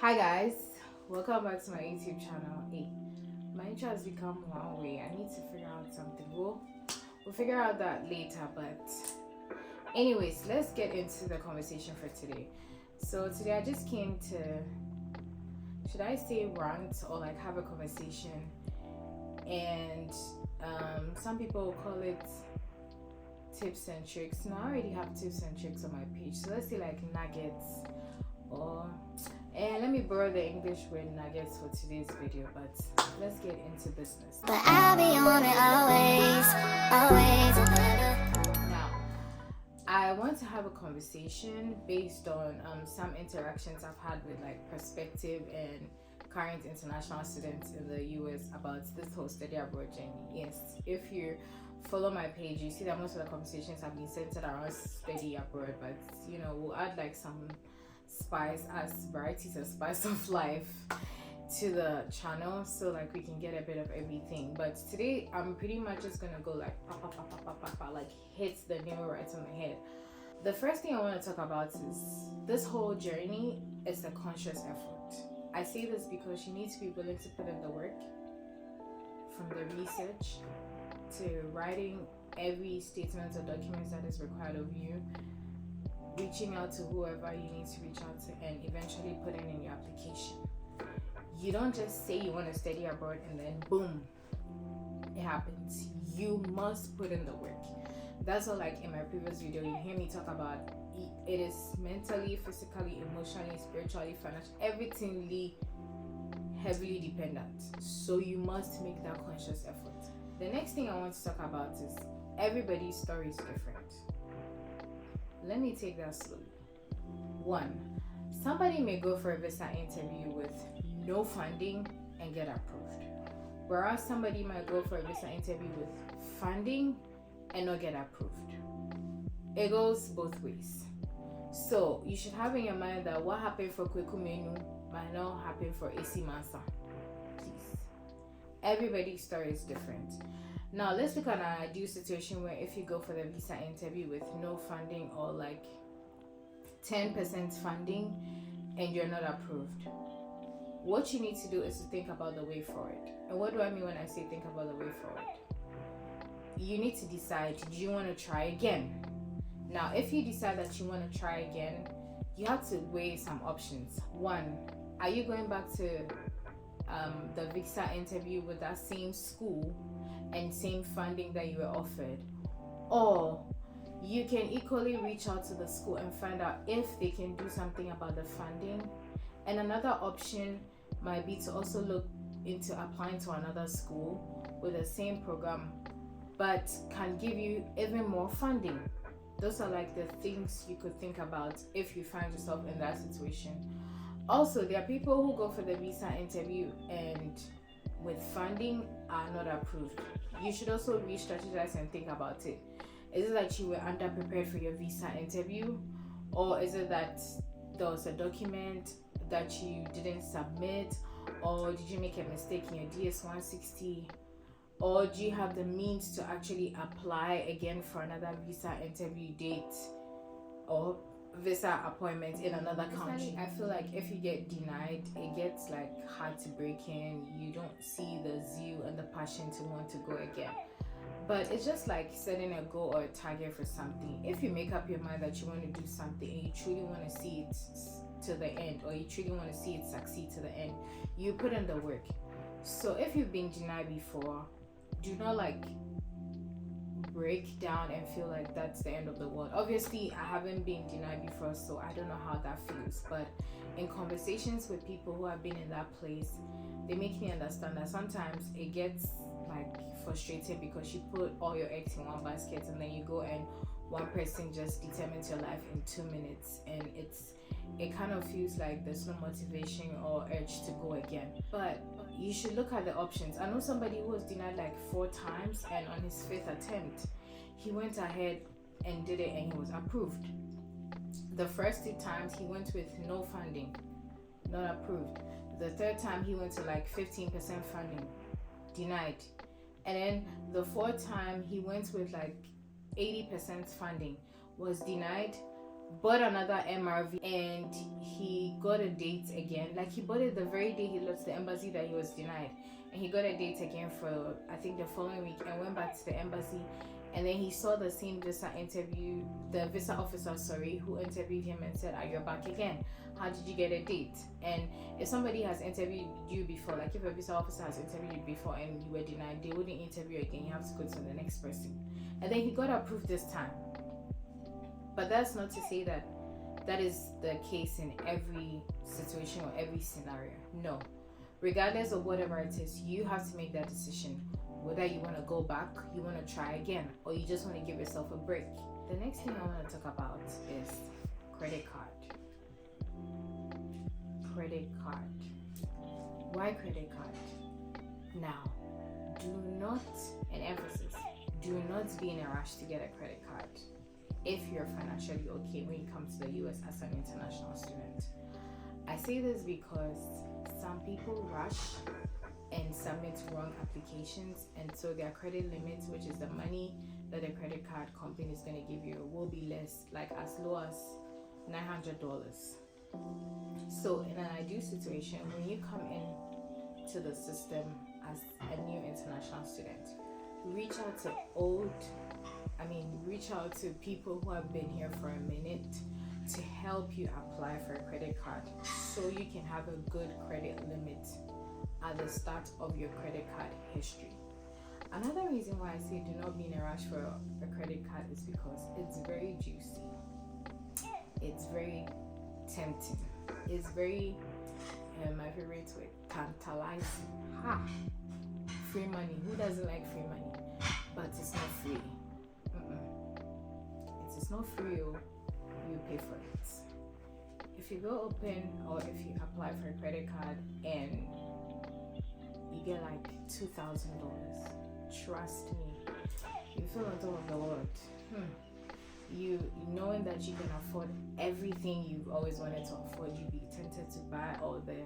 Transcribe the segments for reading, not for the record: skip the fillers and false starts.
Hi guys, welcome back to my YouTube channel. Hey, my intro has become one way. I need to figure out something. We'll figure out that later. But anyways, let's get into the conversation for today. So today I just came to, should I say rant or like have a conversation? And some people call it tips and tricks. Now I already have tips and tricks on my page. So let's say like nuggets or and let me borrow the English word nuggets for today's video, but let's get into business. But I'll be on it always. Now, I want to have a conversation based on some interactions I've had with like prospective and current international students in the US about this whole study abroad journey. Yes, if you follow my page, you see that most of the conversations have been centered around study abroad, but we'll add like some spice as varieties and spice of life to the channel, so like we can get a bit of everything. But today I'm pretty much just gonna go like like hit the nail right on the head. The first thing I want to talk about is this whole journey is a conscious effort. I say this because you need to be willing to put in the work, from the research to writing every statement or documents that is required of you, reaching out to whoever you need to reach out to, and eventually putting in your application. You don't just say you want to study abroad and then boom, it happens. You must put in the work. That's all. Like in my previous video, you hear me talk about it is mentally, physically, emotionally, spiritually, financially, everythingly heavily dependent. So you must make that conscious effort. The next thing I want to talk about is everybody's story is different. Let me take that slowly. 1. Somebody may go for a visa interview with no funding and get approved, whereas somebody might go for a visa interview with funding and not get approved. It goes both ways. So you should have in your mind that what happened for Kweku Menu might not happen for AC Mansa. Please. Everybody's story is different. Now let's look at an ideal situation where if you go for the visa interview with no funding or like 10% funding and you're not approved. What you need to do is to think about the way forward. And what do I mean when I say think about the way forward? You need to decide, do you want to try again? Now, if you decide that you want to try again, you have to weigh some options. 1, are you going back to the visa interview with that same school and same funding that you were offered? Or you can equally reach out to the school and find out if they can do something about the funding. And another option might be to also look into applying to another school with the same program but can give you even more funding. Those are like the things you could think about if you find yourself in that situation. Also, there are people who go for the visa interview and with funding are not approved. You should also re-strategize and think about it. Is it that you were underprepared for your visa interview? Or is it that there was a document that you didn't submit? Or did you make a mistake in your DS-160? Or do you have the means to actually apply again for another visa interview date or visa appointment in another country? I feel like if you get denied, it gets like hard to break in. You don't see the zeal and the passion to want to go again. But it's just like setting a goal or a target for something. If you make up your mind that you want to do something and you truly want to see it to the end, or you truly want to see it succeed to the end, you put in the work. So if you've been denied before, do not like break down and feel like that's the end of the world. Obviously, I haven't been denied before, so I don't know how that feels. But in conversations with people who have been in that place, they make me understand that sometimes it gets like frustrating because you put all your eggs in one basket and then you go and one person just determines your life in 2 minutes, and it kind of feels like there's no motivation or urge to go again. But you should look at the options. I know somebody who was denied like 4 times, and on his 5th attempt he went ahead and did it and he was approved. The first 2 times he went with no funding, not approved. The 3rd time he went to like 15% funding, denied. And then the 4th time he went with like 80% funding, was denied, bought another MRV, and he got a date again. Like, he bought it the very day he left the embassy that he was denied, and he got a date again for I think the following week, and went back to the embassy. And then he saw the same visa interview, the visa officer, who interviewed him and said, "Are you back again? How did you get a date?" And if somebody has interviewed you before, like if a visa officer has interviewed you before and you were denied, they wouldn't interview you again. You have to go to the next person. And then he got approved this time. But that's not to say that that is the case in every situation or every scenario. No. Regardless of whatever it is, you have to make that decision. Whether you want to go back, you want to try again, or you just want to give yourself a break. The next thing I want to talk about is credit card. Credit card. Why credit card? Now, do not, an emphasis, do not be in a rush to get a credit card if you're financially okay when you come to the US as an international student. I say this because some people rush and submit wrong applications, and so their credit limit, which is the money that a credit card company is going to give you, will be less, like as low as $900. So in an ideal situation, when you come in to the system as a new international student, reach out to people who have been here for a minute to help you apply for a credit card so you can have a good credit limit at the start of your credit card history. Another reason why I say do not be in a rush for a credit card is because it's very juicy. It's very tempting. It's very, my favorite word, tantalizing. Free money. Who doesn't like free money? But it's not free. It's not free. You pay for it. If you go open or if you apply for a credit card and you get like $2,000, trust me, you feel on top of the world. You knowing that you can afford everything you've always wanted to afford, you'd be tempted to buy all the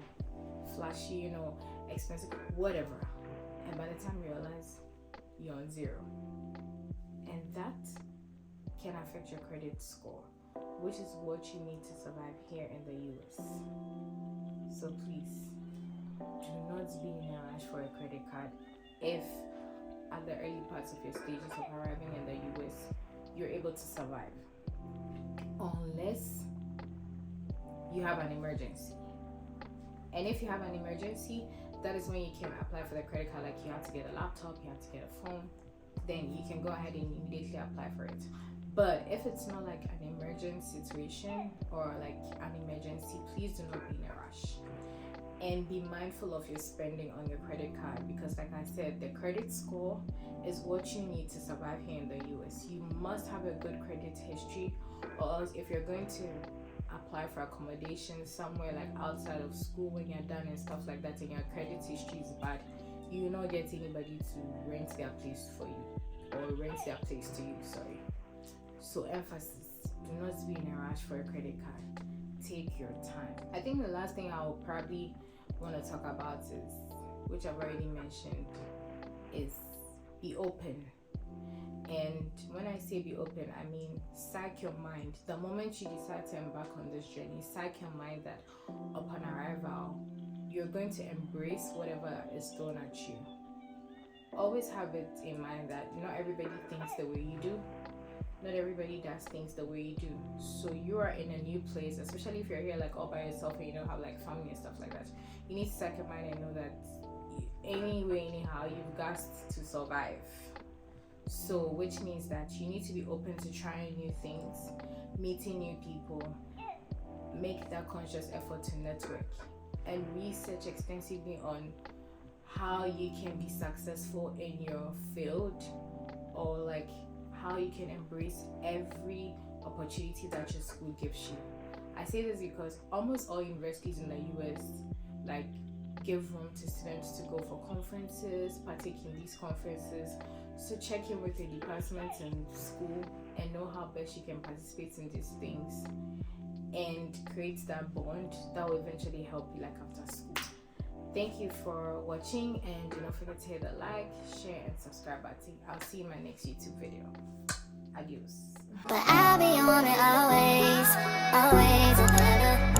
flashy, expensive, whatever. And by the time you realize you're on zero. And that can affect your credit score, which is what you need to survive here in the US. So please, do not be in a rush for a credit card if at the early parts of your stages of arriving in the US, you're able to survive. Unless you have an emergency. And if you have an emergency, that is when you can apply for the credit card. Like you have to get a laptop, you have to get a phone, then you can go ahead and immediately apply for it. But if it's not like an emergent situation or like an emergency, please do not be in a rush. And be mindful of your spending on your credit card, because like I said, the credit score is what you need to survive here in the US. You must have a good credit history, or else if you're going to apply for accommodation somewhere like outside of school when you're done and stuff like that and your credit history is bad, you will not get anybody to rent their place for you or rent their place to you, sorry. So emphasis, do not be in a rush for a credit card. Take your time. I think the last thing I will probably want to talk about is, which I've already mentioned, is be open. And when I say be open, I mean psych your mind. The moment you decide to embark on this journey, psych your mind that upon arrival, you're going to embrace whatever is thrown at you. Always have it in mind that not everybody thinks the way you do. Not everybody does things the way you do. So you are in a new place, especially if you're here like all by yourself and you don't have like family and stuff like that. You need to psych your mind and know that anyhow, you've got to survive. So which means that you need to be open to trying new things, meeting new people, make that conscious effort to network, and research extensively on how you can be successful in your field, or like how you can embrace every opportunity that your school gives you. I say this because almost all universities in the US like give room to students to go for conferences, partake in these conferences. So check in with your department and school and know how best you can participate in these things and create that bond that will eventually help you like after school. Thank you for watching, and do not forget to hit the like, share and subscribe button. I'll see you in my next YouTube video. Adios. But I'll be on it always, always and ever.